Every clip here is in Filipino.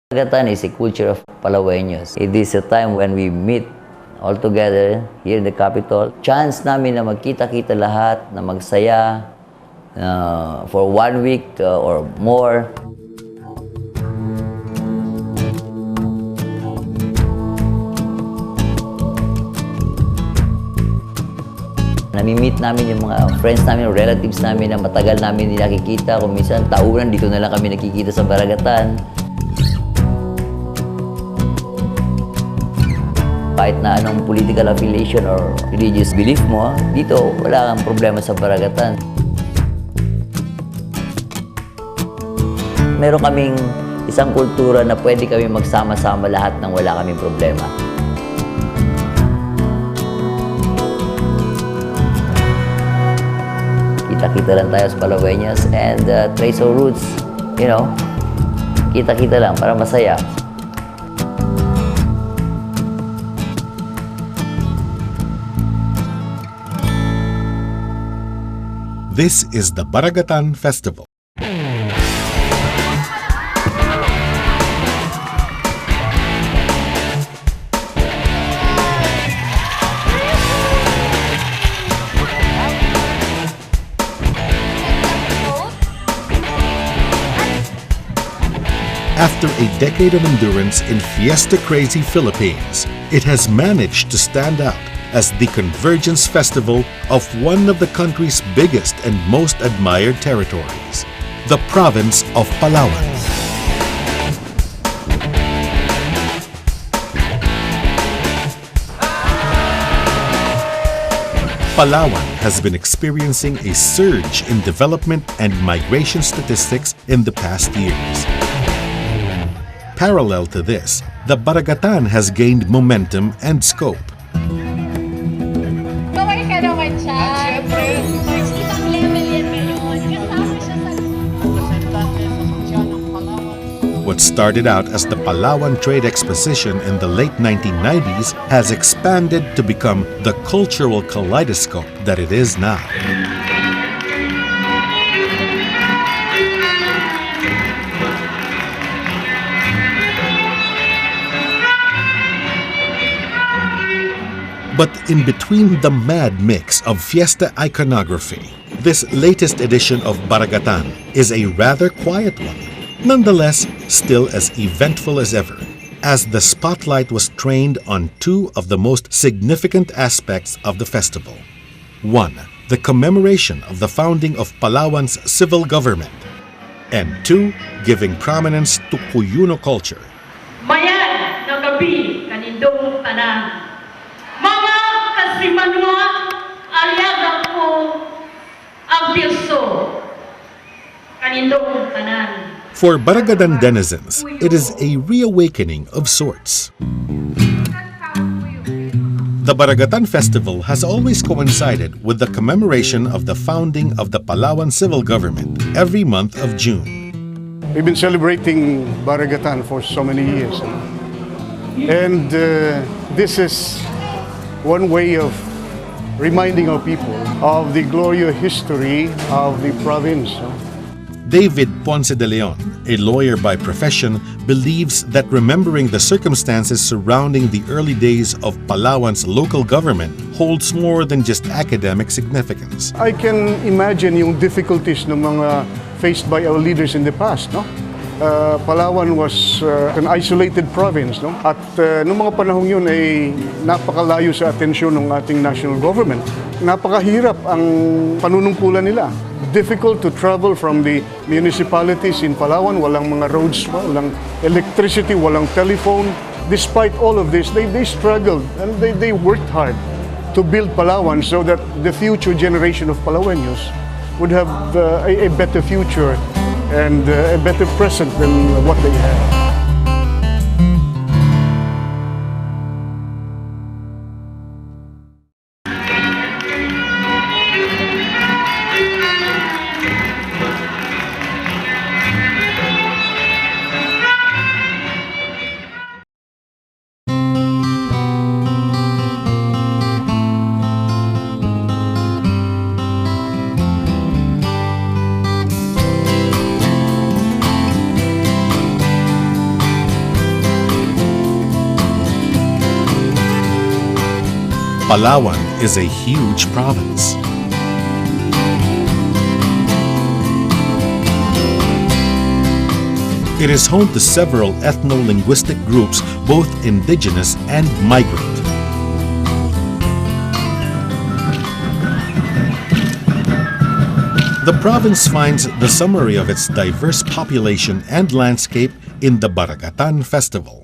Baragatan is a culture of Palaweños. It is a time when we meet all together here in the capital. Chance namin na magkita-kita lahat, na magsaya for 1 week or more. Nami-meet namin yung mga friends namin, relatives namin na matagal namin hindi nakikita. Kung minsan, taunan, dito na lang kami nakikita sa Baragatan. Kahit na anong political affiliation or religious belief mo, dito wala kang problema sa Baragatan. Meron kaming isang kultura na pwede kami magsama-sama lahat nang wala kaming problema. Kita-kita lang tayo sa Palaweños and trace our roots, you know. Kita-kita lang para masaya. This is the Baragatan Festival. After a decade of endurance in fiesta-crazy Philippines, it has managed to stand out as the convergence festival of one of the country's biggest and most admired territories, the province of Palawan. Palawan has been experiencing a surge in development and migration statistics in the past years. Parallel to this, the Baragatan has gained momentum and scope. What started out as the Palawan Trade Exposition in the late 1990s has expanded to become the cultural kaleidoscope that it is now. But in between the mad mix of fiesta iconography, this latest edition of Baragatan is a rather quiet one. Nonetheless, still as eventful as ever, as the spotlight was trained on two of the most significant aspects of the festival. One, the commemoration of the founding of Palawan's civil government. And two, giving prominence to Cuyunon culture. Mayan na gabi kanindong tanan. Mga kasimanwa, aliaga ko ang pilso kanindong tanan. For Baragatan denizens, it is a reawakening of sorts. The Baragatan Festival has always coincided with the commemoration of the founding of the Palawan civil government every month of June. We've been celebrating Baragatan for so many years. And this is one way of reminding our people of the glorious history of the province. David Ponce de Leon, a lawyer by profession, believes that remembering the circumstances surrounding the early days of Palawan's local government holds more than just academic significance. I can imagine yung difficulties ng mga faced by our leaders in the past, no? Palawan was an isolated province, no? At noong mga panahong yun ay napakalayo sa atensyon ng ating national government. Napakahirap ang panunungkulan nila. Difficult to travel from the municipalities in Palawan. Walang mga roads, walang electricity, walang telephone. Despite all of this, they struggled and they worked hard to build Palawan so that the future generation of Palaweños would have a better future and a better present than what they had. Palawan is a huge province. It is home to several ethno-linguistic groups, both indigenous and migrant. The province finds the summary of its diverse population and landscape in the Baragatan Festival.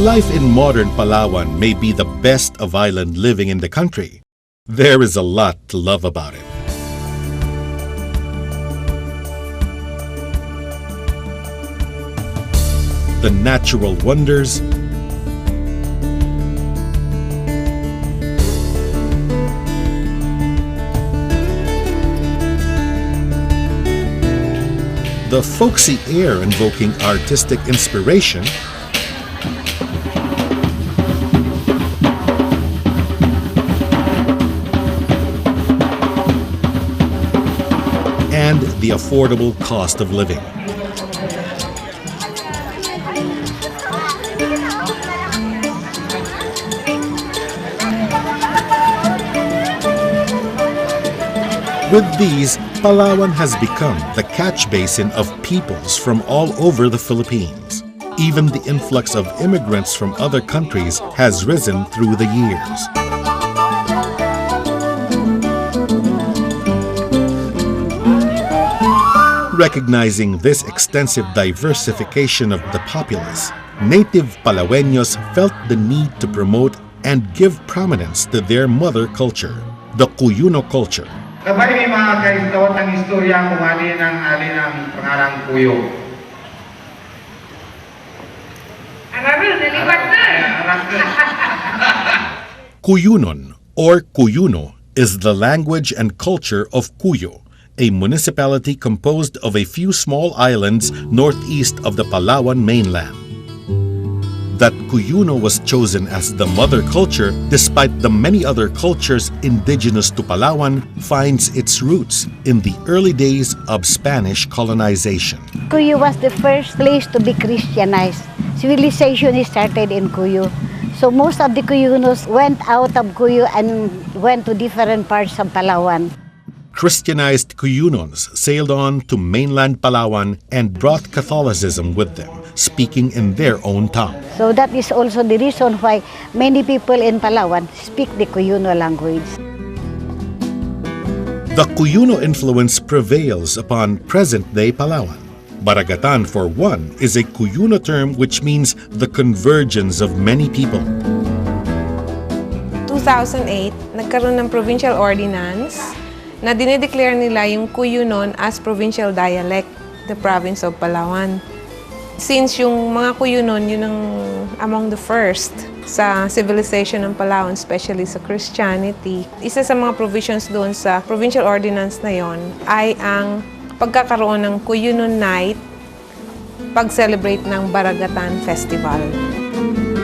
Life in modern Palawan may be the best of island living in the country. There is a lot to love about it. The natural wonders, the folksy air invoking artistic inspiration, and the affordable cost of living. With these, Palawan has become the catch basin of peoples from all over the Philippines. Even the influx of immigrants from other countries has risen through the years. Recognizing this extensive diversification of the populace, native Palaweños felt the need to promote and give prominence to their mother culture, the Cuyuno culture. Kabay may mga kaistot ang istorya kung alin ang pangarang Cuyo. Cuyunon or Cuyuno is the language and culture of Cuyo, a municipality composed of a few small islands northeast of the Palawan mainland. That Cuyuno was chosen as the mother culture despite the many other cultures indigenous to Palawan finds its roots in the early days of Spanish colonization. Cuyo was the first place to be Christianized. Civilization started in Cuyo. So most of the Cuyunos went out of Cuyo and went to different parts of Palawan. Christianized Cuyunons sailed on to mainland Palawan and brought Catholicism with them, speaking in their own tongue. So that is also the reason why many people in Palawan speak the Cuyuno language. The Cuyuno influence prevails upon present-day Palawan. Baragatan, for one, is a Cuyuno term which means the convergence of many people. 2008, nagkaroon ng provincial ordinance na dinideclare nila yung Cuyunon as provincial dialect, the province of Palawan. Since yung mga Cuyunon, yun ang among the first sa civilization ng Palawan, especially sa Christianity, isa sa mga provisions doon sa provincial ordinance na yon ay ang pagkakaroon ng Cuyunon Night, pag-celebrate ng Baragatan Festival.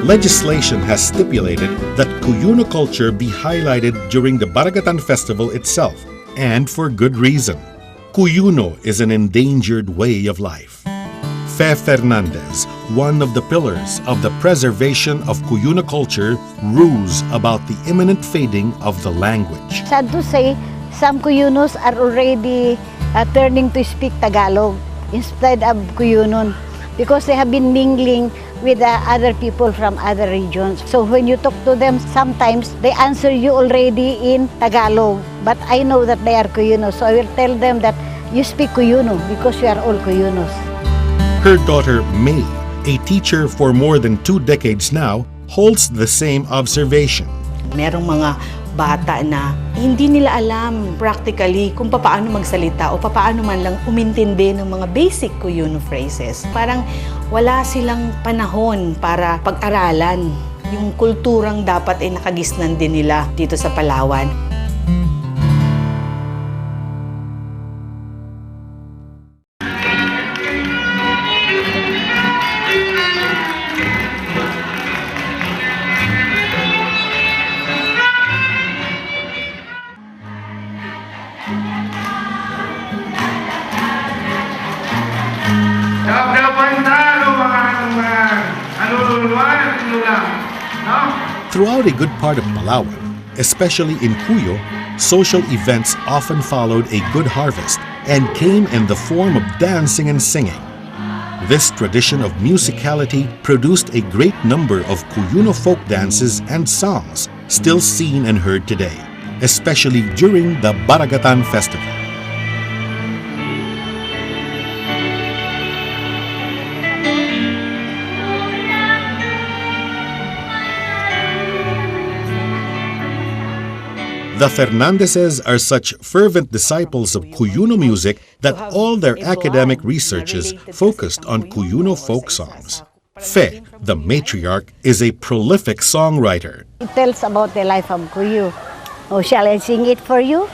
Legislation has stipulated that Cuyuno culture be highlighted during the Baragatan Festival itself, and for good reason. Cuyuno is an endangered way of life. Fe Fernandez, one of the pillars of the preservation of Cuyuno culture, rues about the imminent fading of the language. Sad to say, some Cuyunos are already turning to speak Tagalog instead of Cuyunon because they have been mingling with other people from other regions. So when you talk to them, sometimes they answer you already in Tagalog. But I know that they are Cuyunos, so I will tell them that you speak Cuyuno because you are all Cuyunos. Her daughter, May, a teacher for more than 2 decades now, holds the same observation. Merong mga bata na hindi nila alam practically kung paano magsalita o paano man lang umintindi ng mga basic Cuyuno phrases. Parang wala silang panahon para pag-aralan yung kulturang dapat ay nakagisnan din nila dito sa Palawan. magulang. No? Throughout a good part of Palawan, especially in Cuyo, social events often followed a good harvest and came in the form of dancing and singing. This tradition of musicality produced a great number of Cuyuno folk dances and songs still seen and heard today, especially during the Baragatan festival. The Fernandeses are such fervent disciples of Cuyuno music that all their academic researches focused on Cuyuno folk songs. Fe, the matriarch, is a prolific songwriter. It tells about the life of Cuyo. Oh, shall I sing it for you?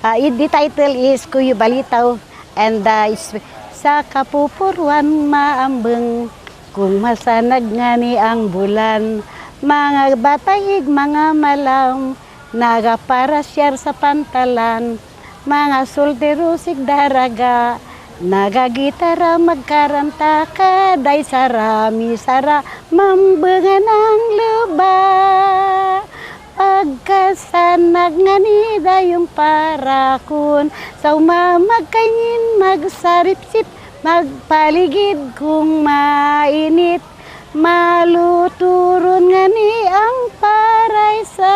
The title is Cuyo Balitaw, and it's sa kapupurwan maambeng kung masanag nga ni ang bulan, mga batayig mga malam nagaparasyar sa pantalan, mga solterusig daraga nagagitara magkaranta kaday sarami sara mambengan ang luba pagkasanag nga ni dayong parakun sa umamagkainin magsaripsip magpaligid kung mainit maluturon nga ni ang paray sa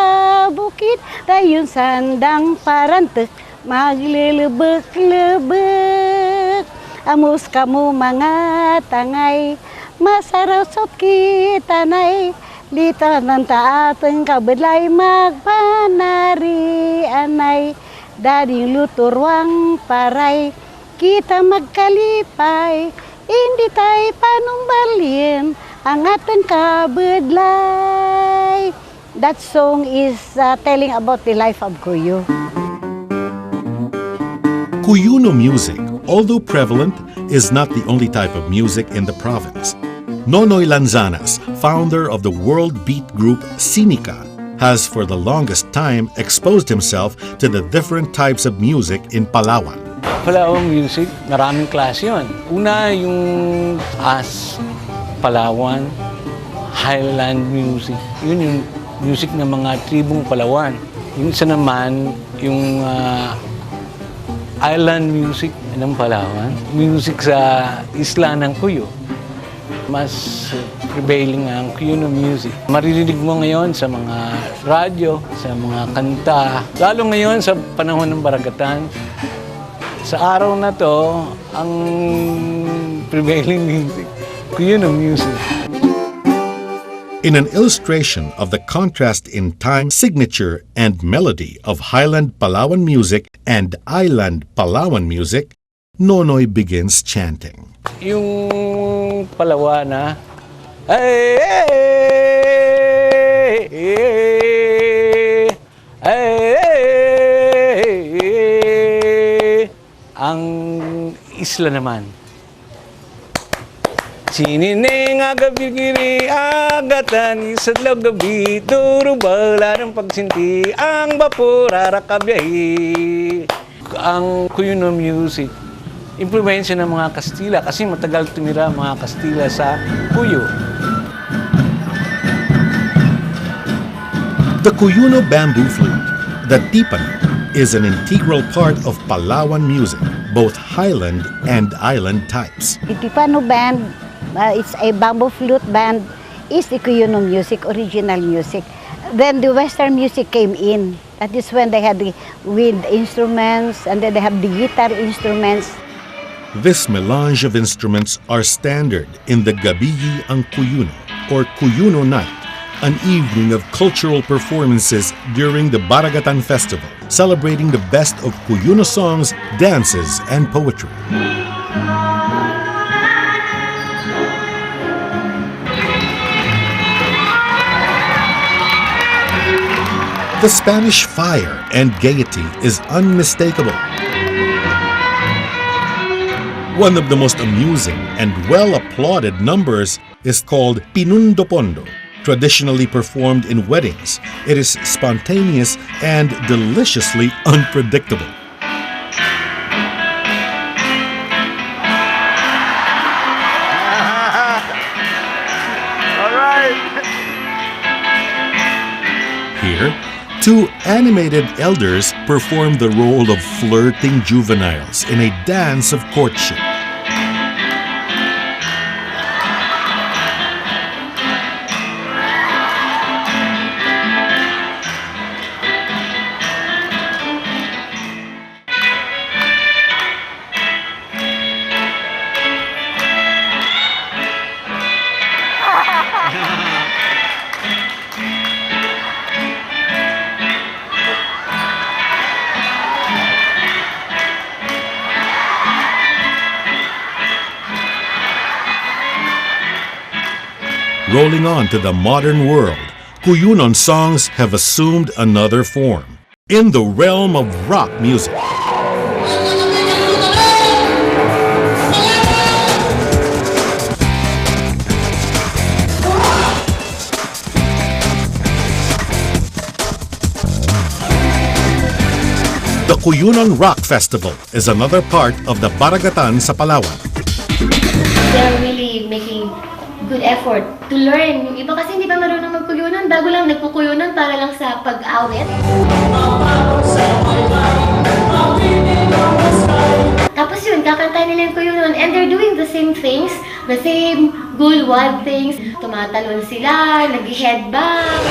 bukid dayon sandang parantek maglilebek-lebek amos kamo mga tangay masarosot kita nay dito nanta ateng kabedlay magpanari anay dading luturwang paray kita magkalipay hindi tay panumbalin ang ateng kabedlay. That song is telling about the life of Cuyo. Cuyuno music, although prevalent, is not the only type of music in the province. Nonoy Lanzanas, founder of the world beat group Sinica, has for the longest time exposed himself to the different types of music in Palawan. Palawan music, maraming klase yun. Una, yung Palawan, Highland music. Yun yung music ng mga tribong Palawan. Yung isa naman, yung island music ng Palawan. Music sa isla ng Cuyo. Mas prevailing ang Cuyuno music. Maririnig mo ngayon sa mga radyo, sa mga kanta. Lalo ngayon sa panahon ng Baragatan. Sa araw na to, ang prevailing music, Cuyuno music. In an illustration of the contrast in time, signature, and melody of Highland Palawan music and Island Palawan music, Nonoy begins chanting. Yung Palawan na, ay, ang isla naman. Sinineng agabi kiri agatan isadlaw gabi durubala ng pagsinti ang bapor arakabiyahi. Ang Cuyuno music, impluwensya ng mga Kastila kasi matagal tumira mga Kastila sa Cuyo. The Cuyuno bamboo flute, the tipan, is an integral part of Palawan music, both Highland and Island types. The Tipano band, it's a bamboo flute band, is the Cuyuno music, original music. Then the Western music came in. That is when they had the wind instruments and then they have the guitar instruments. This melange of instruments are standard in the Gabiyi ang Cuyuno, or Cuyuno night, an evening of cultural performances during the Baragatan festival, celebrating the best of Cuyuno songs, dances, and poetry. The Spanish fire and gaiety is unmistakable. One of the most amusing and well-applauded numbers is called Pinundopondo, traditionally performed in weddings. It is spontaneous and deliciously unpredictable. All right. Two animated elders perform the role of flirting juveniles in a dance of courtship. Rolling on to the modern world, Cuyunon songs have assumed another form. In the realm of rock music, the Cuyunon Rock Festival is another part of the Baragatan sa Palawan. They're really making good effort to learn. Yung iba kasi hindi pa marunong magkuyunon, bago lang nagkukuyunon para lang sa pag-awit. Tapos yun, kakantay nila yung kuyunon and they're doing the same things, the same good wild things. Tumatalon sila, nag-headbang.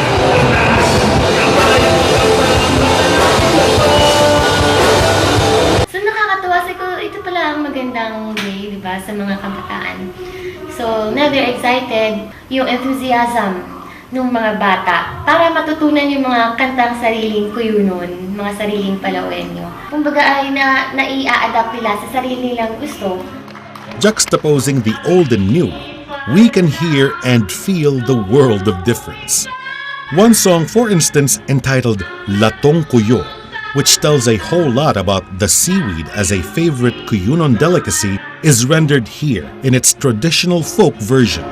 So nakakatuwa ko, ito pala ang magandang way, di ba, sa mga kabataan. So, now they're excited, yung enthusiasm ng mga bata para matutunan yung mga kantang sariling Cuyunon, mga sariling Palawenyo. Kumbaga ay nai-a-adapt nila sa sarili nilang gusto. Juxtaposing the old and new, we can hear and feel the world of difference. One song, for instance, entitled Latong Cuyo, which tells a whole lot about the seaweed as a favorite Cuyunon delicacy, is rendered here in its traditional folk version.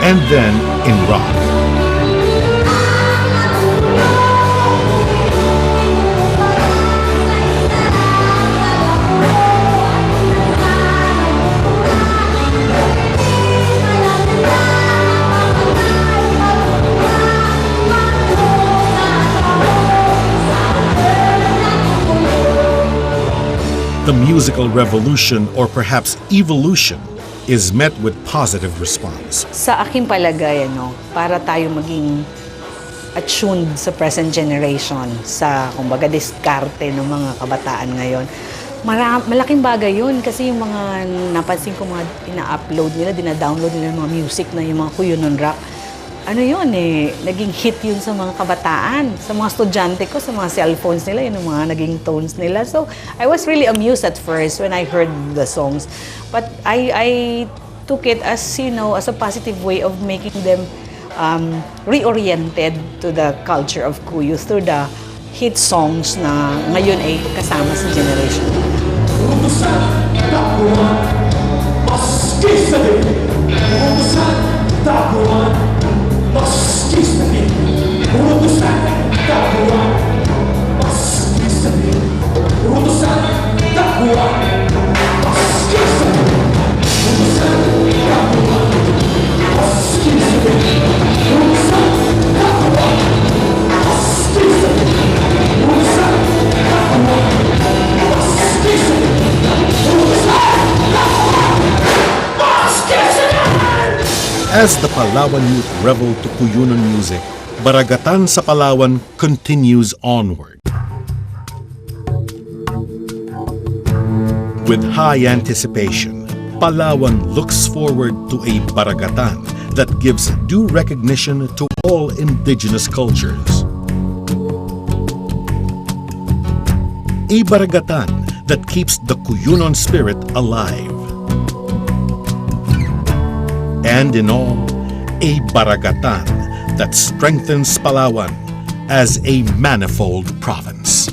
And then in rock. The musical revolution, or perhaps evolution, is met with positive response. Sa aking palagay, para tayo maging attuned sa present generation, sa kumbaga diskarte ng mga kabataan ngayon, malaking bagay yun kasi yung mga napansin ko mga ina-upload nila, dina-download nila yung mga music na yung mga Cuyunon rock. Naging hit yun sa mga kabataan, sa mga estudyante ko, sa mga cellphones nila, yun yung mga naging tones nila. So, I was really amused at first when I heard the songs. But I took it as, as a positive way of making them reoriented to the culture of Cuyo through the hit songs na ngayon ay kasama sa generation. As the Palawan youth revel to Cuyunon music, Baragatan sa Palawan continues onward. With high anticipation, Palawan looks forward to a Baragatan that gives due recognition to all indigenous cultures. A Baragatan that keeps the Cuyunon spirit alive. And in all, a Baragatan that strengthens Palawan as a manifold province.